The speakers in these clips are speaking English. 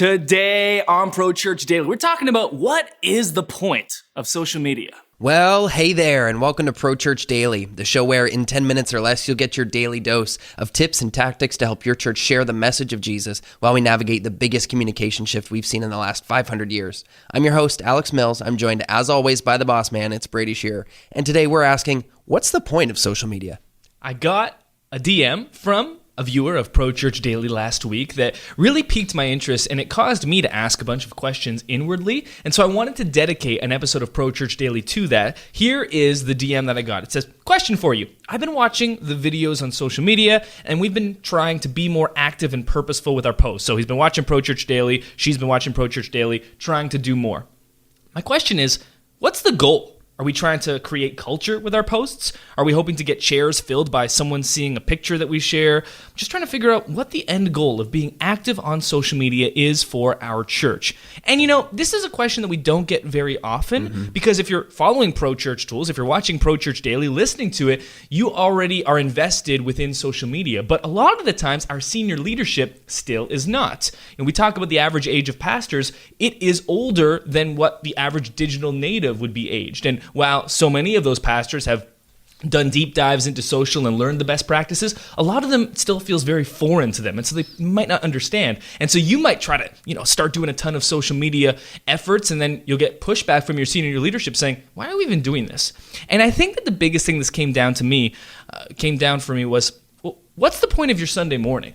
Today on Pro Church Daily, we're talking about what is the point of social media. Well, hey there, and welcome to Pro Church Daily, the show where in 10 minutes or less, you'll get your daily dose of tips and tactics to help your church share the message of Jesus while we navigate the biggest communication shift we've seen in the last 500 years. I'm your host, Alex Mills. I'm joined, as always, by the boss man. It's Brady Shearer. And today we're asking, what's the point of social media? I got a DM from a viewer of Pro Church Daily last week that really piqued my interest, and it caused me to ask a bunch of questions inwardly. And so I wanted to dedicate an episode of Pro Church Daily to that. Here is the DM that I got. It says, question for you. I've been watching the videos on social media, and we've been trying to be more active and purposeful with our posts. So he's been watching Pro Church Daily. She's been watching Pro Church Daily, trying to do more. My question is, what's the goal? Are we trying to create culture with our posts? Are we hoping to get shares filled by someone seeing a picture that we share? I'm just trying to figure out what the end goal of being active on social media is for our church. And this is a question that we don't get very often because if you're following Pro Church Tools, if you're watching Pro Church Daily, listening to it, you already are invested within social media. But a lot of the times, our senior leadership still is not. And we talk about the average age of pastors, it is older than what the average digital native would be aged. And while so many of those pastors have done deep dives into social and learned the best practices, a lot of them still feels very foreign to them, and so they might not understand. And so you might try to, start doing a ton of social media efforts, and then you'll get pushback from your senior leadership saying, "Why are we even doing this?" And I think that the biggest thing this came down for me was, well, what's the point of your Sunday morning?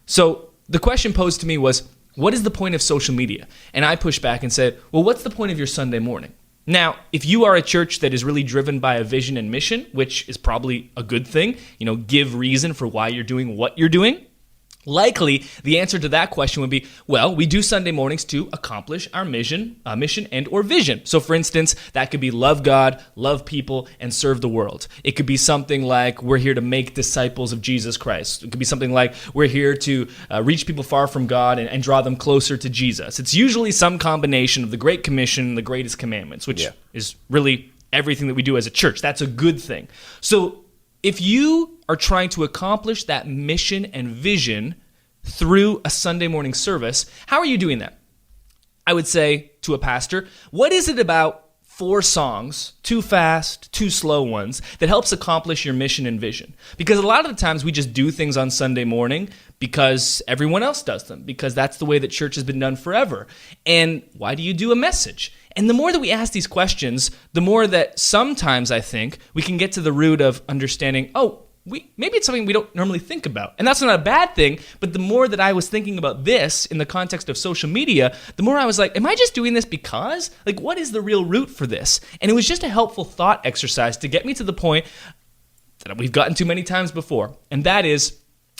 So the question posed to me was, what is the point of social media? And I pushed back and said, well, what's the point of your Sunday morning? Now, if you are a church that is really driven by a vision and mission, which is probably a good thing, give reason for why you're doing what you're doing, likely the answer to that question would be, well, we do Sunday mornings to accomplish our mission and or vision. So for instance, that could be love God, love people, and serve the world. It could be something like we're here to make disciples of Jesus Christ. It could be something like we're here to reach people far from God and draw them closer to Jesus. It's usually some combination of the Great Commission and the Greatest Commandments, which is really everything that we do as a church. That's a good thing. So if you are trying to accomplish that mission and vision through a Sunday morning service, how are you doing that? I would say to a pastor, what is it about 4 songs, 2 fast, 2 slow ones, that helps accomplish your mission and vision? Because a lot of the times we just do things on Sunday morning because everyone else does them, because that's the way that church has been done forever. And why do you do a message? And the more that we ask these questions, the more that sometimes I think we can get to the root of understanding, maybe it's something we don't normally think about. And that's not a bad thing, but the more that I was thinking about this in the context of social media, the more I was like, am I just doing this because? Like, what is the real root for this? And it was just a helpful thought exercise to get me to the point that we've gotten to many times before, and that is,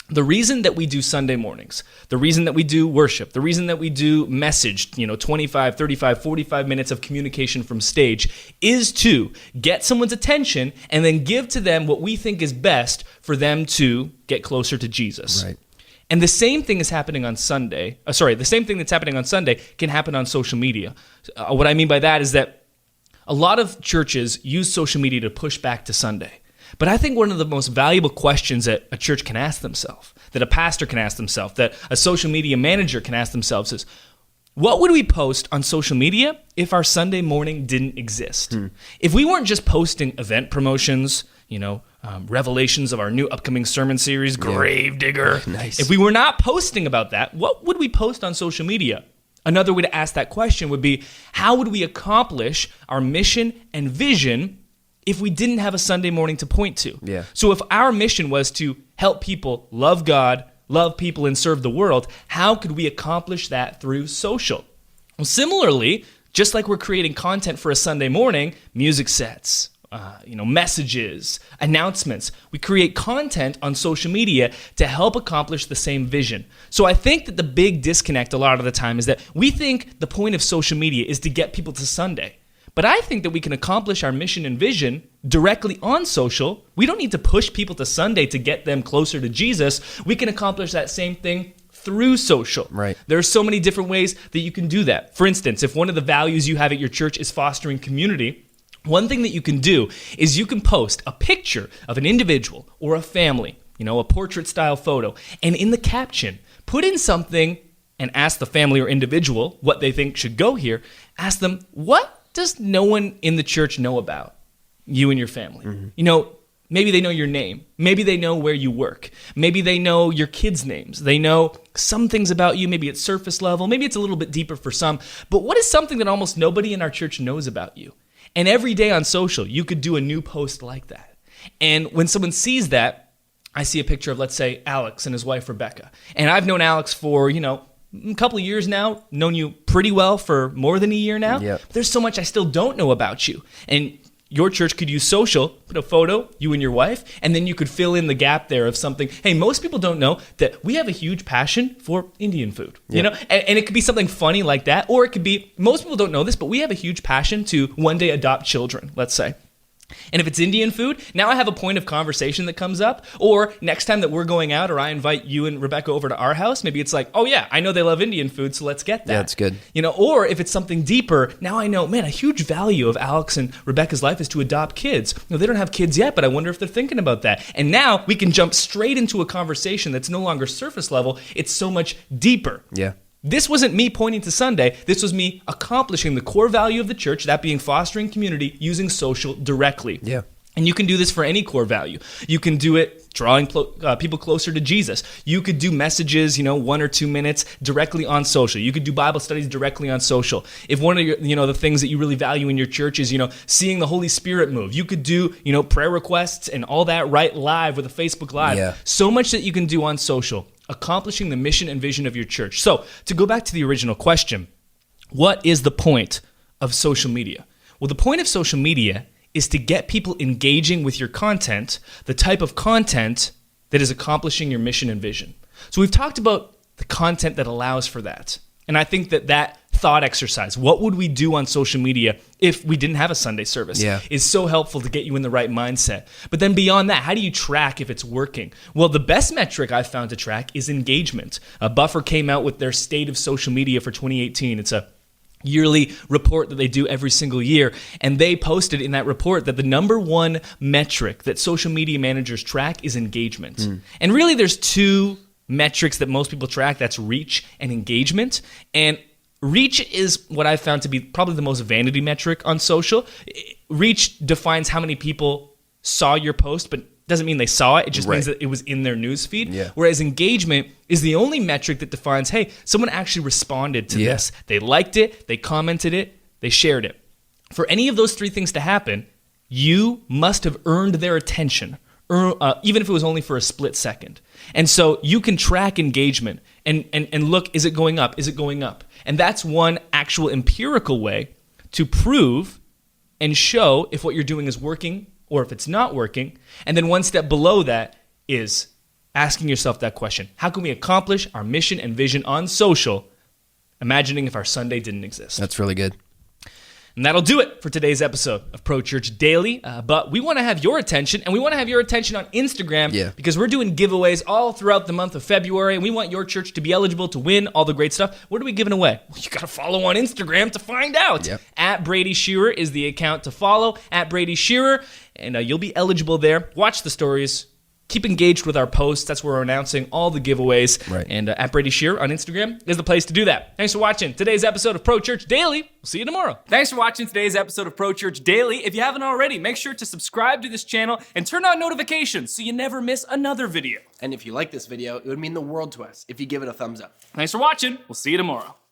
the reason that we do Sunday mornings, the reason that we do worship, the reason that we do message, 25, 35, 45 minutes of communication from stage is to get someone's attention and then give to them what we think is best for them to get closer to Jesus. Right. And the same thing is happening on Sunday. The same thing that's happening on Sunday can happen on social media. What I mean by that is that a lot of churches use social media to push back to Sunday. But I think one of the most valuable questions that a church can ask themselves, that a pastor can ask themselves, that a social media manager can ask themselves is, what would we post on social media if our Sunday morning didn't exist? If we weren't just posting event promotions, revelations of our new upcoming sermon series, Gravedigger. Nice. If we were not posting about that, what would we post on social media? Another way to ask that question would be, how would we accomplish our mission and vision if we didn't have a Sunday morning to point to? Yeah. So if our mission was to help people love God, love people, and serve the world, how could we accomplish that through social? Well, similarly, just like we're creating content for a Sunday morning, music sets, messages, announcements, we create content on social media to help accomplish the same vision. So I think that the big disconnect a lot of the time is that we think the point of social media is to get people to Sunday. But I think that we can accomplish our mission and vision directly on social. We don't need to push people to Sunday to get them closer to Jesus. We can accomplish that same thing through social. Right. There are so many different ways that you can do that. For instance, if one of the values you have at your church is fostering community, one thing that you can do is you can post a picture of an individual or a family, a portrait style photo, and in the caption, put in something and ask the family or individual what they think should go here, ask them, what does no one in the church know about you and your family? Maybe they know your name. Maybe they know where you work. Maybe they know your kids' names. They know some things about you. Maybe it's surface level. Maybe it's a little bit deeper for some. But what is something that almost nobody in our church knows about you? And every day on social, you could do a new post like that. And when someone sees that, I see a picture of, let's say, Alex and his wife, Rebecca. And I've known Alex for, a couple of years now, known you pretty well for more than a year now. Yep. There's so much I still don't know about you. And your church could use social, put a photo, you and your wife, and then you could fill in the gap there of something. Hey, most people don't know that we have a huge passion for Indian food, and it could be something funny like that, or it could be, most people don't know this, but we have a huge passion to one day adopt children, let's say. And if it's Indian food, now I have a point of conversation that comes up. Or next time that we're going out or I invite you and Rebecca over to our house, maybe it's like, oh yeah, I know they love Indian food, so let's get that. Yeah, that's good. Or if it's something deeper, now I know, man, a huge value of Alex and Rebecca's life is to adopt kids. They don't have kids yet, but I wonder if they're thinking about that. And now we can jump straight into a conversation that's no longer surface level. It's so much deeper. Yeah. This wasn't me pointing to Sunday. This was me accomplishing the core value of the church, that being fostering community using social directly. Yeah. And you can do this for any core value. You can do it drawing people closer to Jesus. You could do messages, 1 or 2 minutes directly on social. You could do Bible studies directly on social. If one of your, the things that you really value in your church is, seeing the Holy Spirit move, you could do, prayer requests and all that right live with a Facebook Live. Yeah. So much that you can do on social, accomplishing the mission and vision of your church. So to go back to the original question, what is the point of social media? Well, the point of social media is to get people engaging with your content, the type of content that is accomplishing your mission and vision. So we've talked about the content that allows for that. And I think that thought exercise, what would we do on social media if we didn't have a Sunday service, is so helpful to get you in the right mindset. But then beyond that, how do you track if it's working? Well, the best metric I've found to track is engagement. Buffer came out with their State of Social Media for 2018. It's a yearly report that they do every single year, and they posted in that report that the number one metric that social media managers track is engagement. And really there's two metrics that most people track, that's reach and engagement. And reach is what I've found to be probably the most vanity metric on social. Reach defines how many people saw your post, but doesn't mean they saw it. It just means that it was in their news feed. Yeah. Whereas engagement is the only metric that defines, hey, someone actually responded to this. They liked it, they commented it, they shared it. For any of those three things to happen, you must have earned their attention, even if it was only for a split second. And so you can track engagement and look, is it going up? Is it going up? And that's one actual empirical way to prove and show if what you're doing is working or if it's not working. And then one step below that is asking yourself that question. How can we accomplish our mission and vision on social, imagining if our Sunday didn't exist? That's really good. And that'll do it for today's episode of Pro Church Daily. But we want to have your attention, and we want to have your attention on Instagram because we're doing giveaways all throughout the month of February, and we want your church to be eligible to win all the great stuff. What are we giving away? Well, you got to follow on Instagram to find out. At Brady Shearer is the account to follow, at Brady Shearer, and you'll be eligible there. Watch the stories. Keep engaged with our posts. That's where we're announcing all the giveaways. And at Brady Shearer on Instagram is the place to do that. Thanks for watching today's episode of Pro Church Daily. We'll see you tomorrow. Thanks for watching today's episode of Pro Church Daily. If you haven't already, make sure to subscribe to this channel and turn on notifications so you never miss another video. And if you like this video, it would mean the world to us if you give it a thumbs up. Thanks for watching. We'll see you tomorrow.